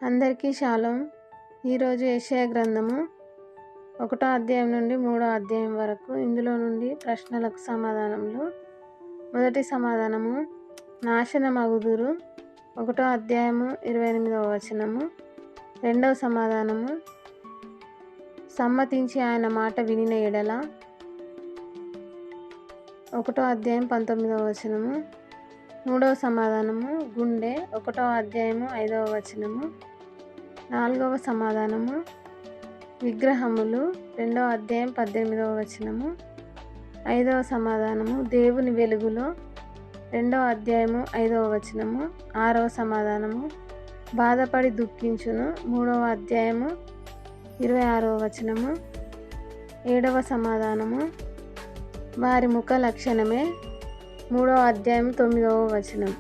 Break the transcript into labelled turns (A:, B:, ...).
A: అందరికీ షాలోం. ఈరోజు యెషయా గ్రంథము 1వ అధ్యాయం నుండి 3వ అధ్యాయం వరకు. ఇందులో నుండి ప్రశ్నలకు సమాధానములు. మొదటి సమాధానము, నాశనమగుదురు. 1వ అధ్యాయము 28వ వచనము. రెండవ సమాధానము, సమ్మతించి ఆయన మాట వినిన ఎడల. 1వ అధ్యాయం 19వ వచనము. మూడవ సమాధానము, గుండె. 1వ అధ్యాయము 5వ వచనము. 4వ సమాధానము, విగ్రహములు. 2వ అధ్యాయం 18వ వచనము. 5వ సమాధానము, దేవుని వెలుగులో. 2వ అధ్యాయము 5వ వచనము. 6వ సమాధానము, బాధపడి దుఃఖించును. 3వ అధ్యాయము 26వ వచనము. 7వ సమాధానము, వారి ముఖ లక్షణమే. 3వ అధ్యాయం 9వ వచనం.